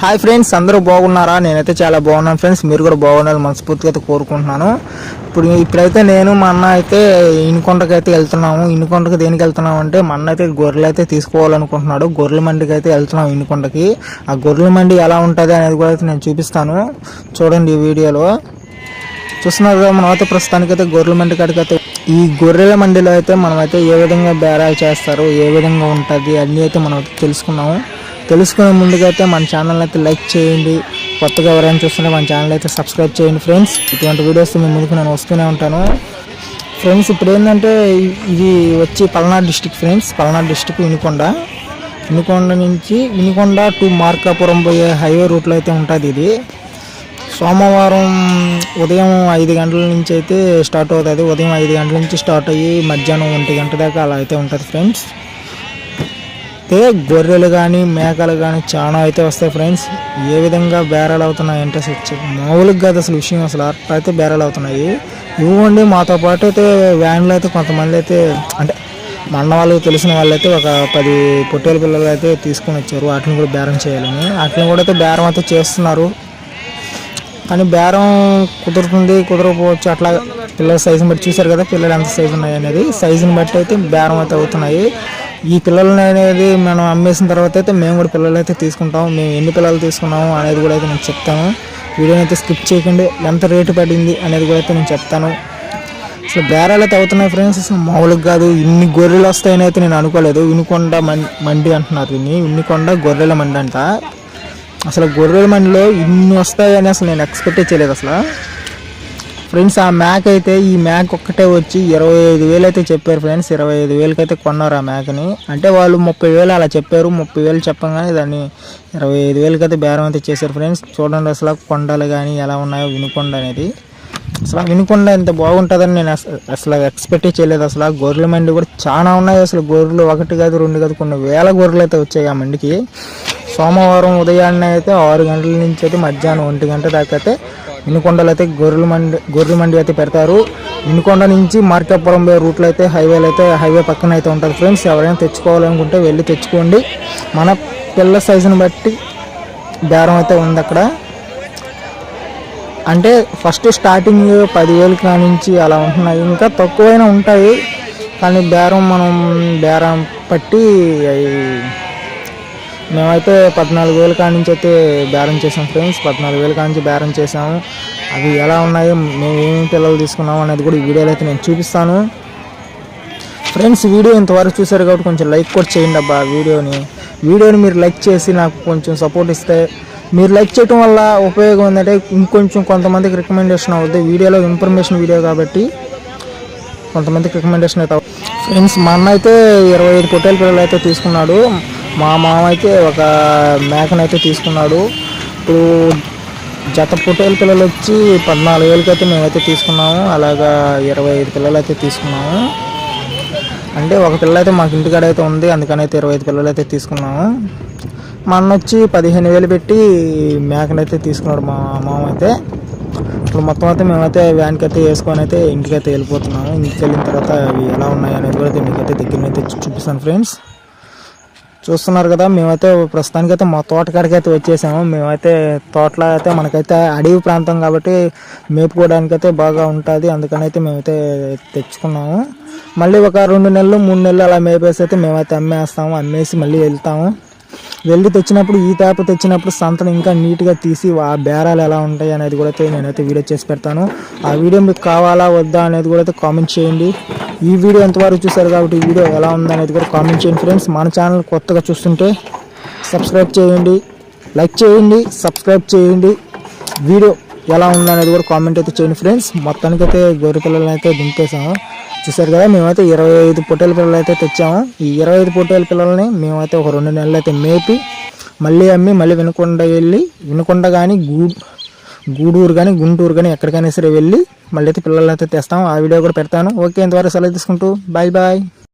Hi friends, అందరూ బాగున్నారా? నేనైతే చాలా బాగున్నాను ఫ్రెండ్స్. మీరు కూడా బాగుండాలని మనస్ఫూర్తిగా అయితే కోరుకుంటున్నాను. ఇప్పుడైతే నేను మా అన్న అయితే ఇనుకొండకి అయితే వెళ్తున్నాము. ఇనుకొండకి దేనికి వెళ్తున్నాము అంటే మా అన్న అయితే గొర్రెలు అయితే తీసుకోవాలనుకుంటున్నాడు. గొర్రెల మండికి అయితే వెళ్తున్నాం ఇనుకొండకి. ఆ గొర్రెల మండి ఎలా ఉంటుంది అనేది కూడా అయితే నేను చూపిస్తాను. చూడండి ఈ వీడియోలో. చూస్తున్నారు కదా, మనం అయితే ప్రస్తుతానికైతే గొర్రెల మండి కాడికి అయితే ఈ గొర్రెల మండిలో అయితే మనమైతే ఏ విధంగా బేరాలు చేస్తారు, ఏ విధంగా ఉంటుంది అన్నీ అయితే మనం తెలుసుకున్నాము. తెలుసుకునే ముందుకైతే మన ఛానల్ అయితే లైక్ చేయండి. కొత్తగా ఎవరైనా చూస్తుంటే మన ఛానల్ అయితే సబ్స్క్రైబ్ చేయండి ఫ్రెండ్స్. ఇటువంటి వీడియోస్ మీ ముందుకు నేను వస్తూనే ఉంటాను ఫ్రెండ్స్. ఇప్పుడు ఏంటంటే ఇది వచ్చి Palnadu district friends. Palnadu district Vinukonda నుంచి వినుకొండ టు మార్కాపురం పోయే హైవే రూట్లో అయితే ఉంటుంది. ఇది సోమవారం ఉదయం 5 గంటల నుంచి అయితే స్టార్ట్ అవుతుంది. ఉదయం 5 గంటల నుంచి స్టార్ట్ అయ్యి మధ్యాహ్నం 1 గంట దాకా అలా అయితే ఉంటుంది ఫ్రెండ్స్. అయితే గొర్రెలు కానీ మేకలు కానీ చాలా అయితే వస్తాయి ఫ్రెండ్స్. ఏ విధంగా బేరాలు అవుతున్నాయి అంటే మామూలుగా కాదు అసలు విషయం. అసలు అయితే బేరాలు అవుతున్నాయి. ఇవ్వండి మాతో పాటు అయితే వ్యాన్లో అయితే కొంతమంది అయితే అంటే మా అన్న వాళ్ళకి తెలిసిన వాళ్ళు అయితే ఒక 10 పొట్టేల పిల్లలు అయితే తీసుకొని వచ్చారు. వాటిని కూడా బేరం చేయాలని. వాటిని కూడా అయితే బేరం అయితే చేస్తున్నారు. కానీ బేరం కుదురుతుంది, కుదరకపోవచ్చు. అట్లా పిల్లల సైజుని బట్టి చూసారు కదా, పిల్లలు ఎంత సైజు ఉన్నాయి అనేది. సైజుని బట్టి అయితే బేరం అయితే అవుతున్నాయి. ఈ పిల్లలని అనేది మనం అమ్మేసిన తర్వాత అయితే మేము కూడా పిల్లలు అయితే తీసుకుంటాము. మేము ఎన్ని పిల్లలు తీసుకున్నాము అనేది కూడా అయితే నేను చెప్తాను. వీడియోని అయితే స్కిప్ చేయకండి. ఎంత రేటు పడింది అనేది కూడా అయితే నేను చెప్తాను. అసలు బేరాలు అయితే అవుతున్నాయి ఫ్రెండ్స్. అసలు మామూలుగా కాదు, ఇన్ని గొర్రెలు వస్తాయని అయితే నేను అనుకోలేదు. వినుకొండ మండి అంటున్నారు దీన్ని. వినుకొండ గొర్రెల మండి అంట. అసలు గొర్రెల మండిలో ఇన్ని వస్తాయని అసలు నేను ఎక్స్పెక్ట్ చేయలేదు అసలు ఫ్రెండ్స్. ఆ మ్యాక్ అయితే ఈ మ్యాక్ ఒక్కటే వచ్చి 25,000 అయితే చెప్పారు ఫ్రెండ్స్. 25,000కి అయితే కొన్నారు ఆ మ్యాక్ని. అంటే వాళ్ళు 30,000 అలా చెప్పారు. 30,000 చెప్పగానే దాన్ని 25,000కి అయితే బేరం అయితే చేశారు ఫ్రెండ్స్. చూడండి అసలు కొండలు కానీ ఎలా ఉన్నాయో వినుకొండ అనేది. అసలు వినుకొండ ఎంత బాగుంటుందని నేను అసలు ఎక్స్పెక్ట్ చేయలేదు. అసలు గొర్రెల మండి కూడా చాలా ఉన్నాయి. అసలు గొర్రెలు 1 కాదు 2 కాదు కొన్ని వేల గొర్రెలు అయితే వచ్చాయి ఆ మండికి. సోమవారం ఉదయాన్నే అయితే 6 గంటల నుంచి అయితే మధ్యాహ్నం 1 గంట దాకా అయితే వినుకొండలో అయితే గొర్రెల మండి అయితే పెడతారు. వినుకొండ నుంచి మార్కాపురం రూట్లో అయితే హైవే పక్కన అయితే ఉంటుంది ఫ్రెండ్స్. ఎవరైనా తెచ్చుకోవాలనుకుంటే వెళ్ళి తెచ్చుకోండి. మన పిల్ల సైజుని బట్టి బేరం అయితే ఉంది అక్కడ. అంటే ఫస్ట్ స్టార్టింగ్ 10,000 కానించి అలా ఉంటున్నాయి. ఇంకా తక్కువైనా ఉంటాయి. కానీ మనం బేరం పట్టి మేమైతే 14,000 కానించి అయితే బేరం చేసాం ఫ్రెండ్స్. 14,000 కానించి బేరం చేసాము. అవి ఎలా ఉన్నాయో, మేము ఏమేమి పిల్లలు తీసుకున్నాము అనేది కూడా ఈ వీడియోలో అయితే నేను చూపిస్తాను ఫ్రెండ్స్. వీడియో ఇంతవరకు చూసారు కాబట్టి కొంచెం లైక్ కూడా చేయండి అబ్బా. వీడియోని మీరు లైక్ చేసి నాకు కొంచెం సపోర్ట్ ఇస్తే, మీరు లైక్ చేయడం వల్ల ఉపయోగం ఏంటంటే ఇంకొంచెం కొంతమందికి రికమెండేషన్ అవుతుంది. వీడియోలో ఇన్ఫర్మేషన్ వీడియో కాబట్టి కొంతమందికి రికమెండేషన్ అయితే ఫ్రెండ్స్. మా అన్న అయితే 25 పొట్టేల పిల్లలు అయితే తీసుకున్నాడు. మా మామ అయితే ఒక మేకనైతే తీసుకున్నాడు. ఇప్పుడు జత పొట్టేల పిల్లలు వచ్చి 14,000కి అయితే మేమైతే తీసుకున్నాము. అలాగా 25 పిల్లలు అయితే తీసుకున్నాము. అంటే ఒక పిల్ల అయితే మాకు ఇంటికాడ అయితే ఉంది, అందుకని అయితే 25 పిల్లలు అయితే తీసుకున్నాము. మా అన్న వచ్చి 15,000 పెట్టి మేకనైతే తీసుకున్నాడు మా మామ అయితే. ఇప్పుడు మొత్తం అయితే మేమైతే వ్యాన్కి అయితే వేసుకొని అయితే ఇంటికైతే వెళ్ళిపోతున్నాము. ఇంటికి వెళ్ళిన తర్వాత అవి ఎలా ఉన్నాయి అనేది కూడా మీకైతే దగ్గరనైతే చూపిస్తాను ఫ్రెండ్స్. చూస్తున్నారు కదా, మేమైతే ప్రస్తుతానికైతే మా తోటకాడికి అయితే వచ్చేసాము. మేమైతే తోటలో అయితే మనకైతే అడవి ప్రాంతం కాబట్టి మేపుకోవడానికైతే బాగా ఉంటుంది. అందుకని అయితే మేమైతే తెచ్చుకున్నాము. మళ్ళీ ఒక 2 నెలలు 3 నెలలు అలా మేపేసి అయితే మేమైతే అమ్మేసి మళ్ళీ వెళ్ళి తెచ్చినప్పుడు ఈ తేప తెచ్చినప్పుడు సంతను ఇంకా నీట్గా తీసి ఆ బేరాలు ఎలా ఉంటాయి అనేది కూడా అయితే నేనైతే వీడియో చేసి పెడతాను. ఆ వీడియో మీకు కావాలా వద్దా అనేది కూడా అయితే కామెంట్ చేయండి. ఈ వీడియో ఎంతవరకు చూసారు కాబట్టి ఈ వీడియో ఎలా ఉందనేది కూడా కామెంట్ చేయండి ఫ్రెండ్స్. మన ఛానల్ కొత్తగా చూస్తుంటే సబ్స్క్రైబ్ చేయండి, లైక్ చేయండి, సబ్స్క్రైబ్ చేయండి. వీడియో ఎలా ఉందనేది కూడా కామెంట్ అయితే చేయండి ఫ్రెండ్స్. మొత్తానికైతే గొర్రె పిల్లలను అయితే దింపేసాము. చూసారు కదా, మేమైతే 25 పొట్టేల పిల్లలు అయితే తెచ్చాము. ఈ 25 పొట్టేల పిల్లల్ని మేమైతే ఒక 2 నెలలు అయితే మేపి మళ్ళీ అమ్మి మళ్ళీ వినుకొండ కానీ గూడూరు కానీ గుంటూరు కానీ ఎక్కడికైనా సరే వెళ్ళి మళ్ళీ అయితే పిల్లలు అయితే తెస్తాము. ఆ వీడియో కూడా పెడతాను. ఓకే, ఇంతవరకు సెలవు తీసుకుంటూ బాయ్.